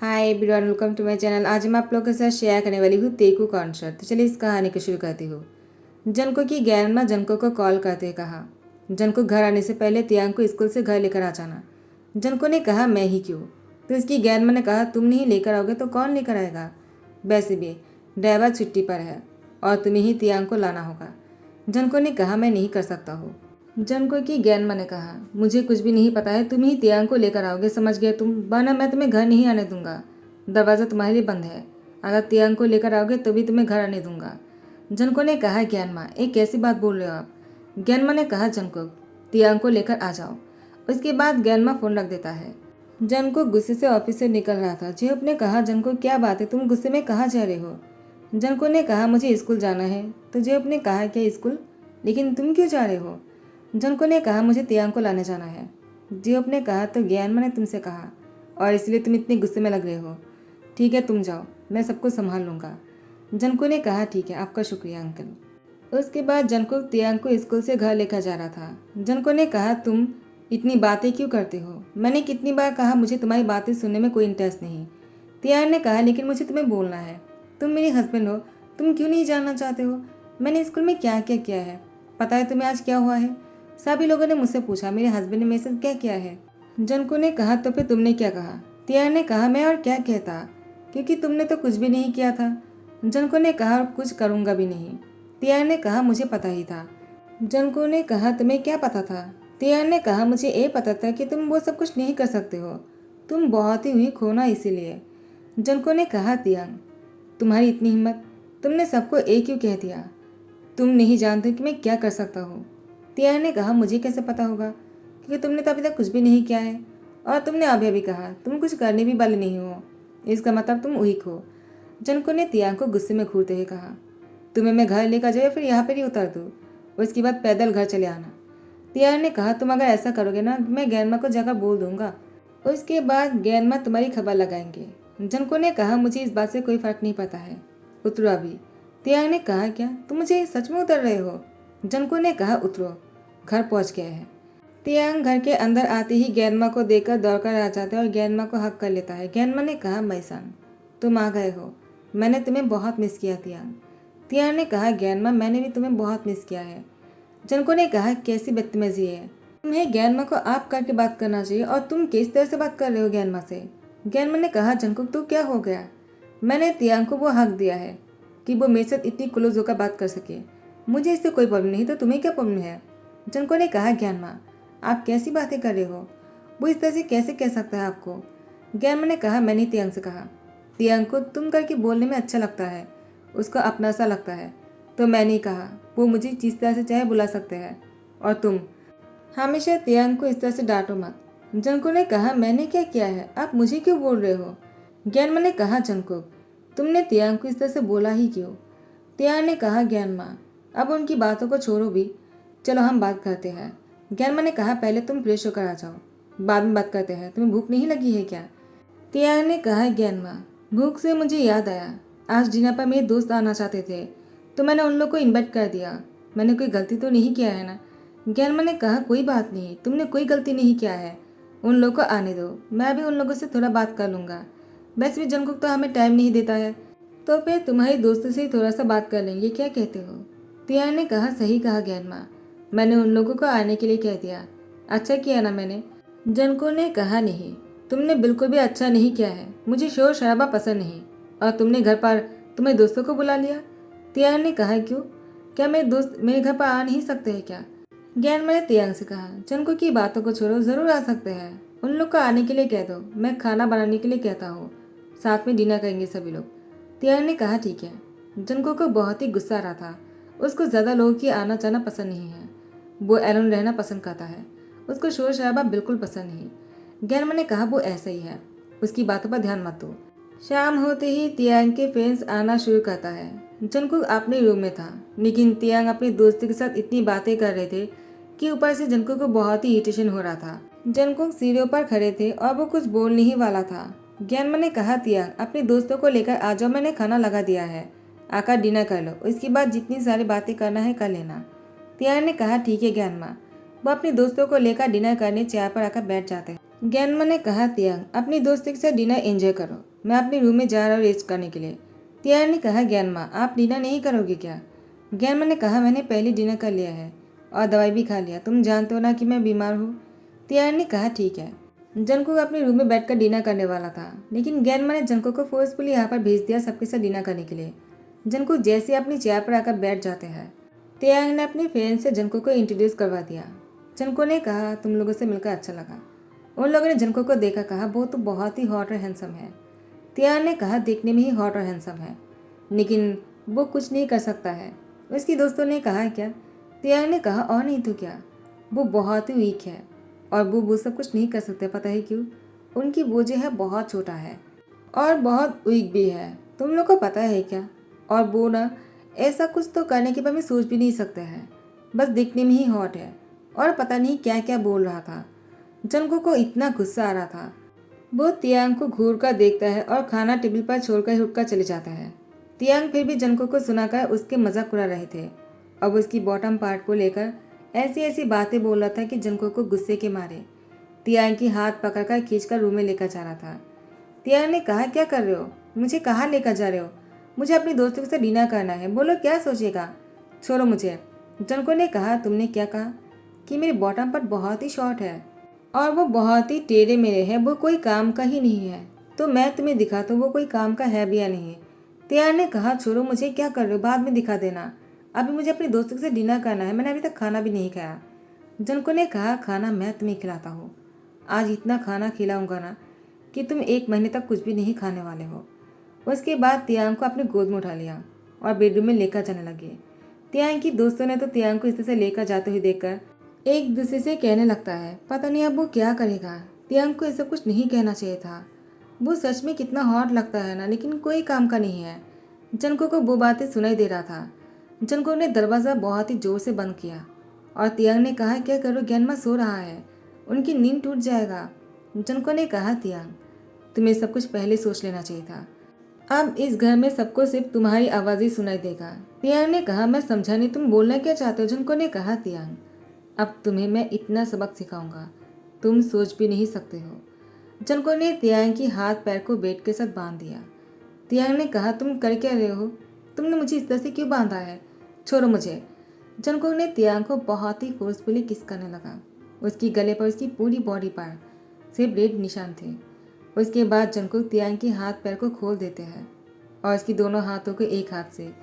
Hi everyone, welcome to my channel. आज मैं आप लोगों के साथ शेयर करने वाली हूँ तेकू कॉन्सर्ट। तो चलिए इस कहानी को शुरू करती हूँ। जनको की ग्रैंडमा जनको को कॉल करते हुए कहा, जनको घर आने से पहले तियांग को स्कूल से घर लेकर आ जाना। जनको ने कहा, मैं ही क्यों? तो इसकी ग्रैंडमा ने कहा, तुम नहीं लेकर आओगे तो कौन लेकर आएगा? वैसे भी ड्राइवर छुट्टी पर है और तुम्हें ही तियांग को लाना होगा। जनको ने कहा, मैं नहीं कर सकता हूँ। जनको की ग्रैंडमा ने कहा, मुझे कुछ भी नहीं पता है, तुम ही तियांग को लेकर आओगे, समझ गए तुम? वरना मैं तुम्हें घर नहीं आने दूंगा। दरवाज़ा तुम्हारे लिए बंद है। अगर तियांग को लेकर आओगे तो भी तुम्हें घर आने दूंगा। जनको ने कहा, ग्रैंडमा एक कैसी बात बोल रहे हो आप? ग्रैंडमा ने कहा, जनको तियांग को लेकर आ जाओ। उसके बाद ग्रैंडमा फ़ोन रख देता है। जनको गुस्से से ऑफिस से निकल रहा था। जेहूप ने कहा, जनको क्या बात है, तुम गुस्से में कहाँ जा रहे हो? जनको ने कहा, मुझे स्कूल जाना है। तो जेहूप ने कहा, क्या स्कूल? लेकिन तुम क्यों जा रहे हो? जनको ने कहा, मुझे तियांग को लाने जाना है। जेहूप ने कहा, तो ग्रैंडमा ने तुमसे कहा और इसलिए तुम इतने गुस्से में लग रहे हो। ठीक है, तुम जाओ, मैं सबको संभाल लूँगा। जनको ने कहा, ठीक है, आपका शुक्रिया अंकल। उसके बाद जनको तियांग को स्कूल से घर लेकर जा रहा था। जनको ने कहा, तुम इतनी बातें क्यों करते हो? मैंने कितनी बार कहा मुझे तुम्हारी बातें सुनने में कोई इंटरेस्ट नहीं। तियांग ने कहा, लेकिन मुझे तुम्हें बोलना है, तुम मेरे हस्बैंड हो, तुम क्यों नहीं जानना चाहते हो मैंने स्कूल में क्या क्या किया है? पता है तुम्हें आज क्या हुआ है? सभी लोगों ने मुझसे पूछा मेरे हस्बैंड ने मेरे साथ क्या किया है। जनको ने कहा, तो फिर तुमने क्या कहा? तियांग ने कहा, मैं और क्या कहता, क्योंकि तुमने तो कुछ भी नहीं किया था। जनको ने कहा, और कुछ करूँगा भी नहीं। तियांग ने कहा, मुझे पता ही था। जनको ने कहा, तुम्हें क्या पता था? तियांग ने कहा, मुझे ये पता था कि तुम वो सब कुछ नहीं कर सकते हो, तुम बहुत ही वीक हो ना, इसीलिए। जनको ने कहा, तियांग तुम्हारी इतनी हिम्मत, तुमने सबको एक क्यों कह दिया? तुम नहीं जानते कि मैं क्या कर सकता हूँ। तियांग ने कहा, मुझे कैसे पता होगा, क्योंकि तुमने तो अभी तक कुछ भी नहीं किया है और तुमने अभी अभी कहा तुम कुछ करने भी वाले नहीं हो, इसका मतलब तुम वीक हो। जनको ने तियांग को गुस्से में घूरते हुए कहा, तुम्हें मैं घर लेकर जाऊँ या फिर यहाँ पर ही उतार दूँ? उसके बाद पैदल घर चले आना। तियांग ने कहा, तुम अगर ऐसा करोगे ना, मैं ग्रैंडमा को जाकर बोल दूंगा। उसके बाद ग्रैंडमा तुम्हारी खबर लगाएंगे। जनको ने कहा, मुझे इस बात से कोई फर्क नहीं पड़ता है, उतरो अभी। तियांग ने कहा, क्या तुम मुझे सच में उतर रहे हो? जनको ने कहा, उतरो, घर पहुंच गए हैं। तियांग घर के अंदर आते ही ग्रैंडमा को देखकर दौड़कर आ जाता है और ग्रैंडमा को हक कर लेता है। ग्रैंडमा ने कहा, मैसान तुम आ गए हो, मैंने तुम्हें बहुत मिस किया। तियांग तियांग ने कहा, ग्रैंडमा मैंने भी तुम्हें बहुत मिस किया है। जनको ने कहा, कैसी बदतमीजी है, तुम्हें ग्रैंडमा को आप करके बात करना चाहिए और तुम किस तरह से बात कर रहे हो ग्रैंडमा से? ग्रैंडमा ने कहा, जनको तो क्या हो गया? मैंने तियांग को वो हक दिया है कि वो मेरे साथ इतनी क्लोज होकर बात कर सके, मुझे इससे कोई प्रॉब्लम नहीं, तो तुम्हें क्या प्रॉब्लम है? जनको ने कहा, ग्रैंडमा आप कैसी बातें कर रहे हो, वो इस तरह से कैसे कह सकता है आपको? ग्रैंडमा ने कहा, मैंने तियांग से कहा, तियांग को तुम करके बोलने में अच्छा लगता है, उसको अपना सा लगता है, तो मैंने कहा वो मुझे जिस तरह से चाहे बुला सकते हैं और तुम हमेशा तियांग को इस तरह से डांटो मत। जनको ने कहा, मैंने क्या किया है, आप मुझे क्यों बोल रहे हो? ग्रैंडमा ने कहा, जनको तुमने तियांग को इस तरह से बोला ही क्यों? तियांग ने कहा, ग्रैंडमा अब उनकी बातों को छोड़ो भी, चलो हम बात करते हैं। ग्रैंडमा ने कहा, पहले तुम फ्रेश होकर आ जाओ, बाद में बात करते हैं, तुम्हें भूख नहीं लगी है क्या? तियांग ने कहा, ग्रैंडमा भूख से मुझे याद आया, आज डिनर पर मेरे दोस्त आना चाहते थे तो मैंने उन लोग को इन्वाइट कर दिया, मैंने कोई गलती तो नहीं किया है ना? ग्रैंडमा ने कहा, कोई बात नहीं, तुमने कोई गलती नहीं किया है, उन लोगों को आने दो, मैं भी उन लोगों से थोड़ा बात कर लूँगा। वैसे भी जंगकुक तो हमें टाइम नहीं देता है, तो फिर तुम्हारी दोस्त से ही थोड़ा सा बात कर लेंगे, क्या कहते हो? तियांग ने कहा, सही कहा ग्रैंडमा, मैंने उन लोगों को आने के लिए कह दिया, अच्छा किया ना मैंने। जंगकुक ने कहा, नहीं तुमने बिल्कुल भी अच्छा नहीं किया है, मुझे शोर शराबा पसंद नहीं, और तुमने घर पर तुम्हारे दोस्तों को बुला लिया। तियांग ने कहा, क्यों, क्या मेरे दोस्त मेरे घर पर आ नहीं सकते हैं क्या? ग्रैंडमा ने तियांग से कहा, जंगकुक की बातों को छोड़ो, ज़रूर आ सकते हैं, उन लोग को आने के लिए कह दो, मैं खाना बनाने के लिए कहता हूँ, साथ में डिनर करेंगे सभी लोग। तियांग ने कहा, ठीक है। जंगकुक को बहुत ही गुस्सा आ रहा था, उसको ज़्यादा लोगों की आना जाना पसंद नहीं है, वो एलोन रहना पसंद करता है, उसको शोर शराबा बिल्कुल पसंद नहीं। ग्रैंडमा ने कहा, वो ऐसा ही है, उसकी बातों पर ध्यान मत दो। शाम होते ही तियांग के फ्रेंड्स आना शुरू करता है। जंगकुक अपने रूम में था, लेकिन तियांग अपने दोस्तों के साथ इतनी बातें कर रहे थे कि ऊपर से जंगकुक को बहुत ही इरिटेशन हो रहा था। जंगकुक सीढ़ियों पर खड़े थे और वो कुछ बोलने ही वाला था। ग्रैंडमा ने कहा, तियांग अपने दोस्तों को लेकर आ जाओ, मैंने खाना लगा दिया है, आकर डिनर कर लो, उसके बाद जितनी सारी बातें करना है कर लेना। तियांग ने कहा, ठीक है ग्रैंडमा। वो अपने दोस्तों को लेकर डिनर करने चेयर पर आकर बैठ जाते हैं। ग्रैंडमा ने कहा, तियांग अपनी दोस्तों के साथ डिनर एंजॉय करो, मैं अपने रूम में जा रहा हूँ रेस्ट करने के लिए। तियांग ने कहा, ज्ञान माँ आप डिनर नहीं करोगे क्या? ज्ञान माँ ने कहा, मैंने पहले डिनर कर लिया है और दवाई भी खा लिया, तुम जानते हो ना कि मैं बीमार हूँ। तियांग ने कहा, ठीक है। जंगकुक अपने रूम में बैठकर डिनर करने वाला था, लेकिन ज्ञान माँ ने जंगकुक को फोर्सफुली यहाँ पर भेज दिया सबके साथ डिनर करने के लिए। जंगकुक जैसे अपनी चेयर पर आकर बैठ जाते हैं, तियांग ने अपनी फ्रेंड से जंगकुक को इंट्रोड्यूस करवा दिया। जंगकुक ने कहा, तुम लोगों से मिलकर अच्छा लगा। उन लोगों ने जंगकुक को देखा, कहा, वो तो बहुत ही हॉट और हैंडसम है। तियांग ने कहा, देखने में ही हॉट और हैंडसम है, लेकिन वो कुछ नहीं कर सकता है। उसकी दोस्तों ने कहा, क्या? तियांग ने कहा, और नहीं तो क्या, वो बहुत ही वीक है और वो सब कुछ नहीं कर सकते। पता है क्यों? उनकी वो जो है बहुत छोटा है और बहुत वीक भी है। तुम लोग को पता है क्या? और वो ना ऐसा कुछ तो करने के बारे में सोच भी नहीं सकते हैं, बस दिखने में ही हॉट है। और पता नहीं क्या क्या बोल रहा था। जंगकुक को इतना गुस्सा आ रहा था। वो तियांग को घूर कर देखता है और खाना टेबल पर छोड़कर उठकर चले जाता है। तियांग फिर भी जंगकुक को सुनाकर उसके मजाक उड़ा रहे थे। अब उसकी बॉटम पार्ट को लेकर ऐसी ऐसी बातें बोल रहा था कि जंगकुक को गुस्से के मारे तियांग की हाथ पकड़कर खींचकर रूम में लेकर जा रहा था। तियांग ने कहा, क्या कर रहे हो? मुझे कहाँ लेकर जा रहे हो? मुझे अपनी दोस्तों के साथ डिनर करना है, बोलो क्या सोचेगा? छोड़ो मुझे। जंगकुक ने कहा, तुमने क्या कहा? कि मेरी बॉटम पार्ट बहुत ही शॉर्ट है और वो बहुत ही टेढ़े मेढ़े है, वो कोई काम का ही नहीं है। तो मैं तुम्हें दिखाता हूँ वो कोई काम का है भी या नहीं। तियांग ने कहा, छोड़ो मुझे, क्या कर रहे हो, बाद में दिखा देना, अभी मुझे अपने दोस्तों से डिनर करना है, मैंने अभी तक खाना भी नहीं खाया। जंगकुक ने कहा, खाना मैं तुम्हें खिलाता हूँ, आज इतना खाना खिलाऊंगा ना कि तुम 1 महीने तक कुछ भी नहीं खाने वाले हो। उसके बाद तियांग को अपनी गोद में उठा लिया और बेडरूम में लेकर जाने लगे। तियांग की दोस्तों ने तो तियांग को इस तरह से लेकर जाते हुए देखकर एक दूसरे से कहने लगता है, पता नहीं अब वो क्या करेगा। तियांग को ये सब कुछ नहीं कहना चाहिए था। वो सच में कितना हॉट लगता है ना, लेकिन कोई काम का नहीं है। जंगकुक को वो बातें सुनाई दे रहा था। जंगकुक ने दरवाज़ा बहुत ही जोर से बंद किया और तियांग ने कहा, क्या करो, ज्ञानमा सो रहा है, उनकी नींद टूट जाएगा। जंगकुक ने कहा, तियांग तुम्हें सब कुछ पहले सोच लेना चाहिए था। अब इस घर में सबको सिर्फ तुम्हारी आवाज़ ही सुनाई देगा। तियांग ने कहा, मैं समझा नहीं, तुम बोलना क्या चाहते हो? जंगकुक ने कहा, तियांग अब तुम्हें मैं इतना सबक सिखाऊंगा, तुम सोच भी नहीं सकते हो। जंगकुक ने तियांग की हाथ पैर को बेड के साथ बांध दिया। तियांग ने कहा, तुम कर क्या रहे हो? तुमने मुझे इस तरह से क्यों बांधा है? छोड़ो मुझे। जंगकुक ने तियांग को बहुत ही फोर्सफुली किस करने लगा। उसकी गले पर उसकी पूरी बॉडी पर सिर्फ रेड निशान थे। उसके बाद जंगकुक तियांग के हाथ पैर को खोल देते हैं और उसकी दोनों हाथों को एक हाथ से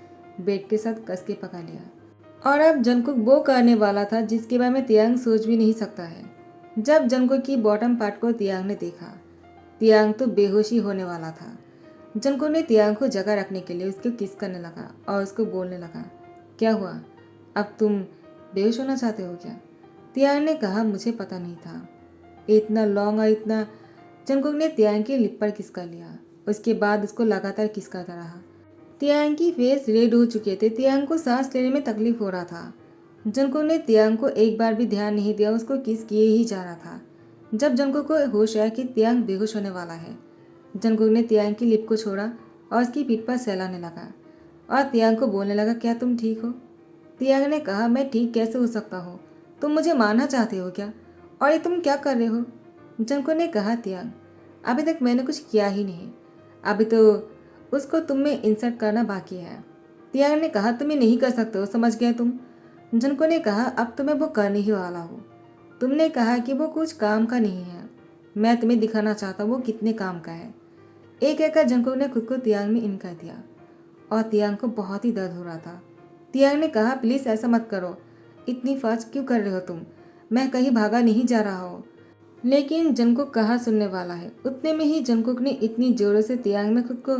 बेड के साथ कस के पकड़ लिया। और अब जंगकुक वो करने वाला था जिसके बारे में तियांग सोच भी नहीं सकता है। जब जंगकुक की बॉटम पार्ट को तियांग ने देखा, तियांग तो बेहोशी होने वाला था। जंगकुक ने तियांग को जगह रखने के लिए उसको किस करने लगा और उसको बोलने लगा, क्या हुआ, अब तुम बेहोश होना चाहते हो क्या? तियांग ने कहा, मुझे पता नहीं था। इतना लॉन्ग और इतना। जंगकुक ने तियांग की लिप पर किस कर लिया। उसके बाद उसको लगातार किस करता रहा। तियांग की फेस रेड हो चुके थे। तियांग को सांस लेने में तकलीफ हो रहा था। जंगकुक ने तियांग को एक बार भी ध्यान नहीं दिया, उसको किस किए ही जा रहा था। जब जंगकुक को होश आया कि तियांग बेहोश होने वाला है, जंगकुक ने तियांग की लिप को छोड़ा और उसकी पीठ पर सहलाने लगा और तियांग को बोलने लगा, क्या तुम ठीक हो? तियांग ने कहा, मैं ठीक कैसे हो सकता हूँ, तुम मुझे मारना चाहते हो क्या? और ये तुम क्या कर रहे हो? जंगकुक ने कहा, तियांग अभी तक मैंने कुछ किया ही नहीं, अभी तो उसको तुम में इंसल्ट करना बाकी है। तियांग ने कहा, तुम ये नहीं कर सकते हो, समझ गए तुम? जंगकुक ने कहा, अब तो मैं वो करने ही वाला हूँ। तुमने कहा कि वो कुछ काम का नहीं है, मैं तुम्हें दिखाना चाहता हूँ वो कितने काम का है। एक एक कर जंगकुक ने खुद को तियांग में इन कर दिया और तियांग को बहुत ही दर्द हो रहा था। तियांग ने कहा, प्लीज़ ऐसा मत करो, इतनी फास्ट क्यों कर रहे हो तुम, मैं कहीं भागा नहीं जा रहा हूँ। लेकिन जंगकुक कहाँ सुनने वाला है। उतने में ही जंगकुक ने इतनी जोरों से तियांग में खुद को,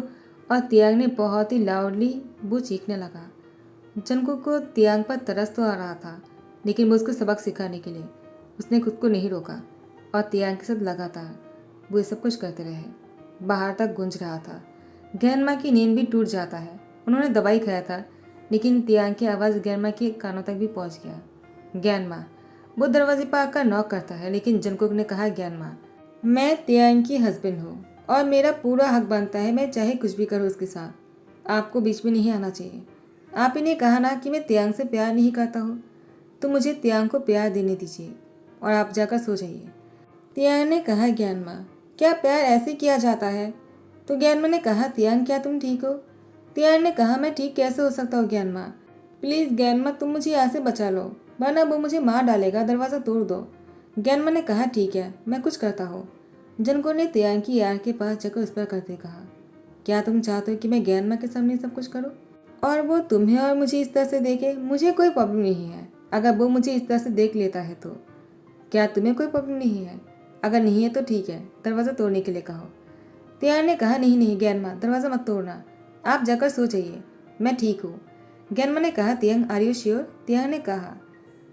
और तियांग ने बहुत ही लाउडली वो चीखने लगा। जंगकुक को तियांग पर तरस तो आ रहा था, लेकिन वो उसको सबक सिखाने के लिए उसने खुद को नहीं रोका और तियांग के साथ लगातार वो ये सब कुछ करते रहे। बाहर तक गूंज रहा था। ज्ञानमा की नींद भी टूट जाता है। उन्होंने दवाई खाया था, लेकिन तियांग की आवाज़ ज्ञानमा के कानों तक भी पहुंच गया। ज्ञानमा। वो दरवाजे पर आकर नॉक करता है, लेकिन जंगकुक ने कहा, ज्ञानमा मैं तियांग की हस्बैंड हूँ और मेरा पूरा हक बनता है, मैं चाहे कुछ भी करूँ उसके साथ, आपको बीच में नहीं आना चाहिए। आप ही ने कहा ना कि मैं तियांग से प्यार नहीं करता हूँ, तो मुझे तियांग को प्यार देने दीजिए और आप जाकर सो जाइए। तियांग ने कहा, ज्ञानमा क्या प्यार ऐसे किया जाता है? तो ज्ञानमा ने कहा, तियांग क्या तुम ठीक हो? तियांग ने कहा, मैं ठीक कैसे हो सकता हूँ ज्ञानमा? प्लीज़ ज्ञानमा तुम मुझे यहाँ से बचा लो, वरना वो मुझे मार डालेगा, दरवाज़ा तोड़ दो। ज्ञानमा ने कहा, ठीक है मैं कुछ करता हूँ। जनको ने तियांग की यार के पास जाकर उस पर करते कहा, क्या तुम चाहते हो कि मैं ज्ञानमा के सामने सब कुछ करूँ और वो तुम्हें और मुझे इस तरह से देखे? मुझे कोई प्रॉब्लम नहीं है अगर वो मुझे इस तरह से देख लेता है तो। क्या तुम्हें कोई प्रॉब्लम नहीं है? अगर नहीं है तो ठीक है, दरवाज़ा तोड़ने के लिए कहो। तियांग ने कहा, नहीं नहीं ज्ञानमा, दरवाज़ा मत तोड़ना, आप जाकर सो जाइए, मैं ठीक हूँ। ज्ञानमा ने कहा, तियांग आर यू श्योर? तियांग ने कहा।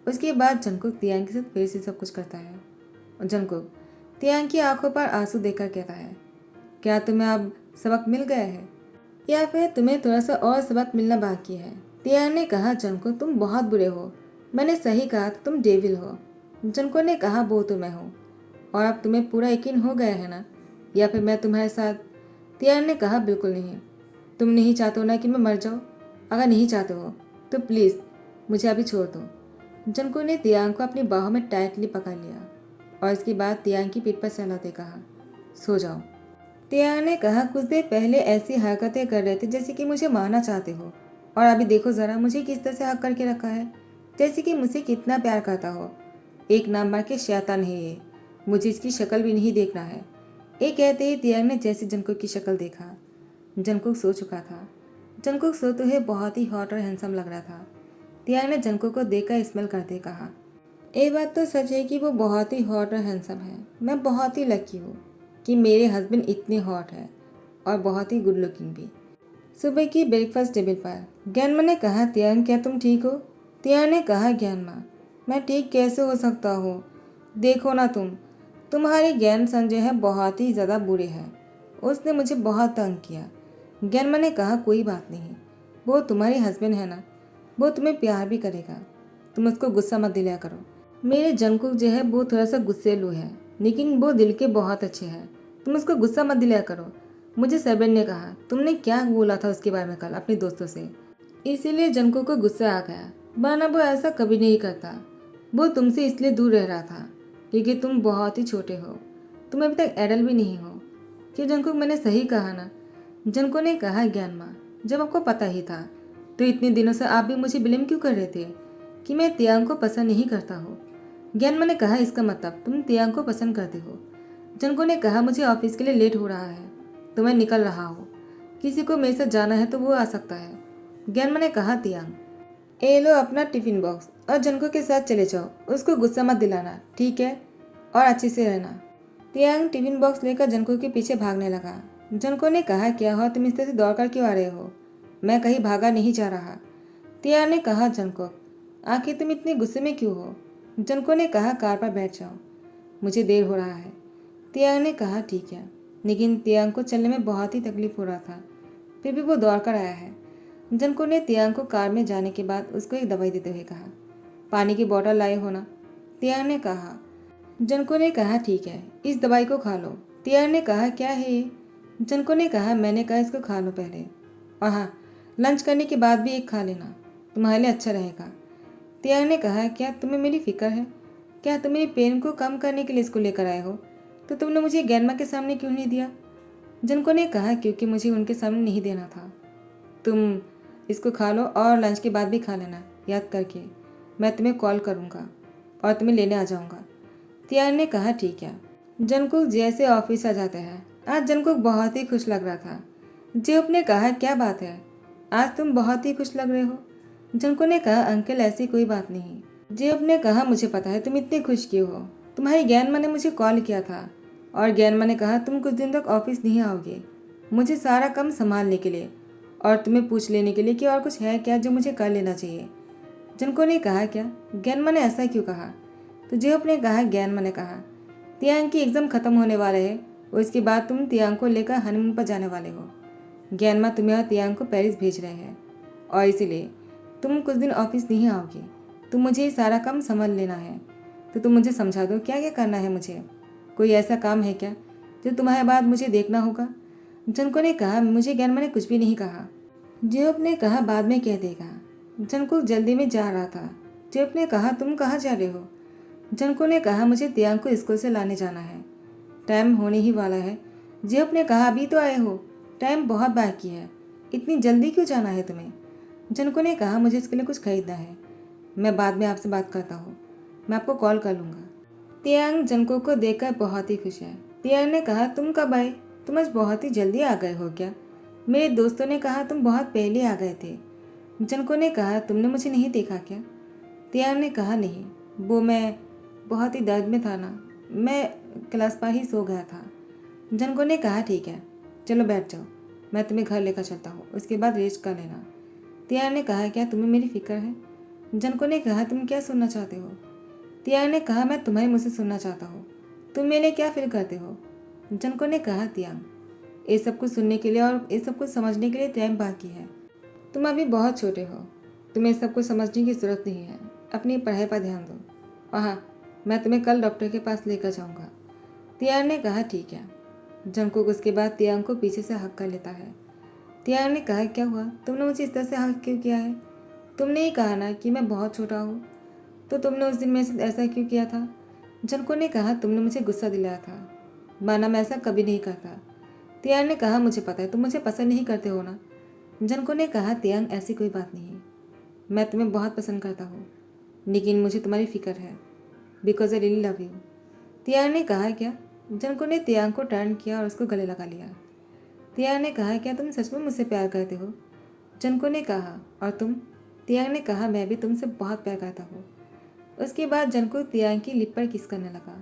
उसके बाद जंगकुक तियांग के साथ फिर से सब कुछ करता है। और जंगकुक तियांग की आंखों पर आंसू देखकर कहता है, क्या तुम्हें अब सबक मिल गया है या फिर तुम्हें थोड़ा सा और सबक मिलना बाकी है? तियांग ने कहा, जंगकुक तुम बहुत बुरे हो, मैंने सही कहा था, तुम डेविल हो। जंगकुक ने कहा, वो तो मैं हूँ, और अब तुम्हें पूरा यकीन हो गया है ना, या फिर मैं तुम्हारे साथ? तियांग ने कहा, बिल्कुल नहीं। तुम नहीं चाहते हो ना कि मैं मर जाऊँ? अगर नहीं चाहते हो तो प्लीज़ मुझे अभी छोड़ दो। जंगकुक ने तियांग को अपनी बाहों में टाइटली पकड़ लिया और इसके बाद तियांग की पीठ पर सहलाते कहा, सो जाओ। तियांग ने कहा, कुछ देर पहले ऐसी हरकतें कर रहे थे जैसे कि मुझे मारना चाहते हो, और अभी देखो ज़रा मुझे किस तरह से हक करके रखा है, जैसे कि मुझसे कितना प्यार करता हो। एक नाम के शैतान है ये, मुझे इसकी शक्ल भी नहीं देखना है। ये कहते ही तियांग ने जैसे जंगकुक की शक्ल देखा, जंगकुक सो चुका था। जंगकुक सो तो है बहुत ही हॉट और हैंडसम लग रहा था। तियांग ने जंगकुक को देखकर स्मेल करते कहा, ये बात तो सच है कि वो बहुत ही हॉट और हैंडसम है। मैं बहुत ही लकी हूँ कि मेरे हस्बैंड इतने हॉट है और बहुत ही गुड लुकिंग भी। सुबह की ब्रेकफास्ट टेबल पर ज्ञानमा ने कहा, तियांग क्या तुम ठीक हो? तियांग ने कहा, ज्ञानमा मैं ठीक कैसे हो सकता हूँ? देखो ना तुम्हारी ज्ञान संजय है बहुत ही ज़्यादा बुरे हैं, उसने मुझे बहुत तंग किया। ज्ञानमा ने कहा, कोई बात नहीं, वो तुम्हारे हस्बैंड है ना, वो तुम्हें प्यार भी करेगा, तुम उसको गुस्सा मत दिलाया करो। मेरे जंगकुक जो है वो थोड़ा सा गुस्सेलू है, लेकिन वो दिल के बहुत अच्छे हैं, तुम उसको गुस्सा मत दिलाया करो। मुझे सेबेन ने कहा, तुमने क्या बोला था उसके बारे में कल अपने दोस्तों से, इसीलिए जंगकुक को गुस्सा आ गया, वरना वो ऐसा कभी नहीं करता। वो तुमसे इसलिए दूर रह रहा था क्योंकि तुम बहुत ही छोटे हो, तुम अभी तक एडल्ट भी नहीं हो। क्यों जंगकुक, मैंने सही कहा ना? जंगकुक ने कहा, ज्ञानमा जब आपको पता ही था तो इतने दिनों से आप भी मुझे ब्लेम क्यों कर रहे थे कि मैं तियांग को पसंद नहीं करता हूँ? ज्ञानमा ने कहा, इसका मतलब तुम तियांग को पसंद करते हो। जंगकुक ने कहा, मुझे ऑफिस के लिए लेट हो रहा है तो मैं निकल रहा हूँ, किसी को मेरे साथ जाना है तो वो आ सकता है। ज्ञानमा ने कहा, तियांग ये लो अपना टिफिन बॉक्स और जंगकुक के साथ चले जाओ, उसको गुस्सा मत दिलाना, ठीक है, और अच्छे से रहना। तियांग टिफिन बॉक्स लेकर जंगकुक के पीछे भागने लगा। जंगकुक ने कहा, क्या हुआ, तुम इस तरह से दौड़ कर क्यों आ रहे हो? मैं कहीं भागा नहीं जा रहा। तियांग ने कहा, जंगकुक आखिर तुम इतने गुस्से में क्यों हो? जंगकुक ने कहा, कार पर बैठ जाओ, मुझे देर हो रहा है। तियांग ने कहा, ठीक है, लेकिन तियांग को चलने में बहुत ही तकलीफ हो रहा था, फिर भी वो दौड़ कर आया है। जंगकुक ने तियांग को कार में जाने के बाद उसको एक दवाई देते हुए कहा, पानी की बोतल लाए हो ना? तियांग ने कहा। जंगकुक ने कहा, ठीक है, इस दवाई को खा लो। तियांग ने कहा, क्या है ये? जंगकुक ने कहा, मैंने कहा इसको खा लो पहले, और हाँ, लंच करने के बाद भी एक खा लेना, तुम्हारे लिए अच्छा रहेगा। तियांग ने कहा, क्या तुम्हें मेरी फिक्र है? क्या तुम मेरी पेन को कम करने के लिए इसको लेकर आए हो? तो तुमने मुझे ज्ञानमा के सामने क्यों नहीं दिया? जंगकुक ने कहा, क्योंकि मुझे उनके सामने नहीं देना था। तुम इसको खा लो और लंच के बाद भी खा लेना, याद करके मैं तुम्हें कॉल करूँगा और तुम्हें लेने आ जाऊँगा। तियांग ने कहा, ठीक है। जंगकुक जैसे ऑफिस आ जाते हैं। आज जंगकुक बहुत ही खुश लग रहा था। जेयोप ने कहा, क्या बात है, आज तुम बहुत ही खुश लग रहे हो? जंगकुक ने कहा, अंकल ऐसी कोई बात नहीं। जेयोप ने कहा, मुझे पता है तुम इतनी खुश क्यों हो, तुम्हारी ज्ञानमा ने मुझे कॉल किया था और ज्ञानमा ने कहा तुम कुछ दिन तक ऑफिस नहीं आओगे, मुझे सारा काम संभालने के लिए और तुम्हें पूछ लेने के लिए कि और कुछ है क्या जो मुझे कर लेना चाहिए। जंगकुक ने कहा, क्या ज्ञानमा ने ऐसा क्यों कहा? तो जेयोप ने कहा, ज्ञानमा ने कहा तियांग की एग्ज़ाम खत्म होने वाले है और इसके बाद तुम तियांग को लेकर हनीमून पर जाने वाले हो। ज्ञानमा तुम्हें और तियांग को पेरिस भेज रहे हैं और इसीलिए तुम कुछ दिन ऑफिस नहीं आओगे, तो मुझे ये सारा काम संभाल लेना है। तो तुम मुझे समझा दो क्या क्या करना है मुझे, कोई ऐसा काम है क्या जो तुम्हारे बाद मुझे देखना होगा? जंगकुक ने कहा, मुझे ज्ञानमा ने कुछ भी नहीं कहा। जेयोप ने कहा, बाद में कह देगा। जंगकुक जल्दी में जा रहा था। जेयोप ने कहा, तुम कहाँ जा रहे हो? जंगकुक ने कहा, मुझे तियांग को स्कूल से लाने जाना है, टाइम होने ही वाला है, जेहूप ने कहा, अभी तो आए हो, टाइम बहुत बाकी है, इतनी जल्दी क्यों जाना है तुम्हें? जनको ने कहा, मुझे इसके लिए कुछ खरीदना है, मैं बाद में आपसे बात करता हूँ, मैं आपको कॉल कर लूँगा। तियांग जनको को देखकर बहुत ही खुश है। तियांग ने कहा, तुम कब आए? तुम आज बहुत ही जल्दी आ गए हो क्या? मेरे दोस्तों ने कहा तुम बहुत पहले आ गए थे। जनको ने कहा, तुमने मुझे नहीं देखा क्या? तियांग ने कहा, नहीं, वो मैं बहुत ही दर्द में था ना, मैं क्लास पर ही सो गया था। जनको ने कहा, ठीक है, चलो बैठ जाओ, मैं तुम्हें घर लेकर चलता हूँ, उसके बाद रेस्ट कर लेना। तियांग ने कहा, क्या तुम्हें मेरी फिक्र है? जनको ने कहा, तुम क्या सुनना चाहते हो? तियांग ने कहा, मैं तुम्हारे मुझसे सुनना चाहता हूँ, तुम मेरे लिए क्या फील करते हो? जनको ने कहा, तियांग, ये सब कुछ सुनने के लिए और ये सब कुछ समझने के लिए टाइम बाकी है, तुम अभी बहुत छोटे हो, तुम्हें सब कुछ समझने की ज़रूरत नहीं है, अपनी पढ़ाई पर ध्यान दो। और हाँ, मैं तुम्हें कल डॉक्टर के पास लेकर जाऊँगा। तियांग ने कहा, ठीक है। जंगकुक उसके बाद तियांग को पीछे से हक कर लेता है। तियांग ने कहा, क्या हुआ, तुमने मुझे इस तरह से हक क्यों किया है? तुमने ही कहा ना कि मैं बहुत छोटा हूँ, तो तुमने उस दिन मेरे साथ ऐसा क्यों किया था? जंगकुक ने कहा, तुमने मुझे गुस्सा दिलाया था, माना मैं ऐसा कभी नहीं करता। तियांग ने कहा, मुझे पता है तुम मुझे पसंद नहीं करते हो ना। जंगकुक ने कहा, तियांग, ऐसी कोई बात नहीं, मैं तुम्हें बहुत पसंद करता हूँ, लेकिन मुझे तुम्हारी फिक्र है, because I really love you. Tiang ने कहा, क्या? जंगकुक ने तियांग को टर्न किया और उसको गले लगा लिया। तियांग ने कहा, क्या तुम सच में मुझसे प्यार करते हो? जंगकुक ने कहा, और तुम? तियांग ने कहा, मैं भी तुमसे बहुत प्यार करता हूँ। उसके बाद जंगकुक तियांग की लिप पर किस करने लगा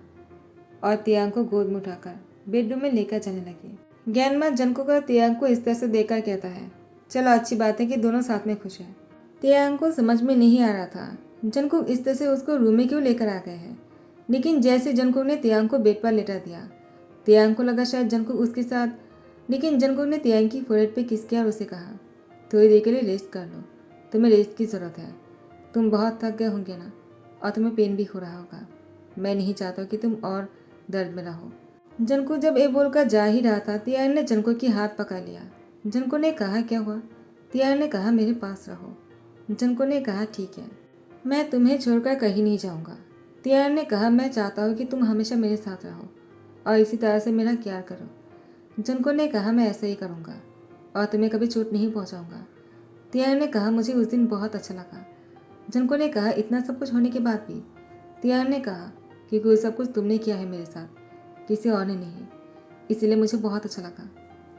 और तियांग को गोद में उठाकर बेडरूम में लेकर जाने लगी। ज्ञानमा जंगकुक और तियांग को इस तरह से देखकर कहता है, चलो अच्छी बात है कि दोनों साथ में खुश हैं। तियांग को समझ में नहीं आ रहा था जंगकुक इस तरह से उसको रूम में क्यों लेकर आ गए हैं, लेकिन जैसे जंगकुक ने तियांग को बेड पर लेटा दिया, तियांग को लगा शायद जंगकुक उसके साथ, लेकिन जंगकुक ने तियांग की फोrehead पे किस किया और उसे कहा, थोड़ी देर के लिए रेस्ट कर लो, तुम्हें रेस्ट की ज़रूरत है, तुम बहुत थक गए होंगे ना, और तुम्हें पेन भी हो रहा होगा, मैं नहीं चाहता कि तुम और दर्द में रहो। जंगकुक जब ये बोलकर जा ही रहा था, तियांग ने जंगकुक की हाथ पकड़ लिया। जंगकुक ने कहा, क्या हुआ? तियांग ने कहा, मेरे पास रहो। जंगकुक ने कहा, ठीक है, मैं तुम्हें छोड़कर कहीं नहीं जाऊंगा। तियांग ने कहा, मैं चाहता हूँ कि तुम हमेशा मेरे साथ रहो और इसी तरह से मेरा केयर करो। जंगकुक ने कहा, मैं ऐसा ही करूँगा और तुम्हें कभी चोट नहीं पहुँचाऊँगा। तियांग ने कहा, मुझे उस दिन बहुत अच्छा लगा। जंगकुक ने कहा, इतना सब कुछ होने के बाद भी? तियांग ने कहा, क्योंकि वो सब कुछ तुमने किया है मेरे साथ, किसी और ने नहीं, इसीलिए मुझे बहुत अच्छा लगा।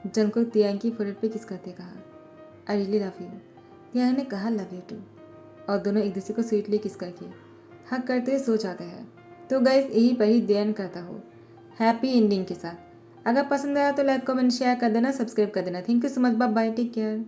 जंगकुक तियांग की फोrehead पे किस करते कहा, आई रियली लव यू। तियांग ने कहा, लव यू टू, और दोनों एक दूसरे को स्वीटली किस करके हक करते हुए सो जाते हैं। तो गाइस, यही पर ही ध्यान करता हूँ हैप्पी एंडिंग के साथ। अगर पसंद आया तो लाइक कमेंट शेयर कर देना, सब्सक्राइब कर देना। Thank you so much, bye bye, take care.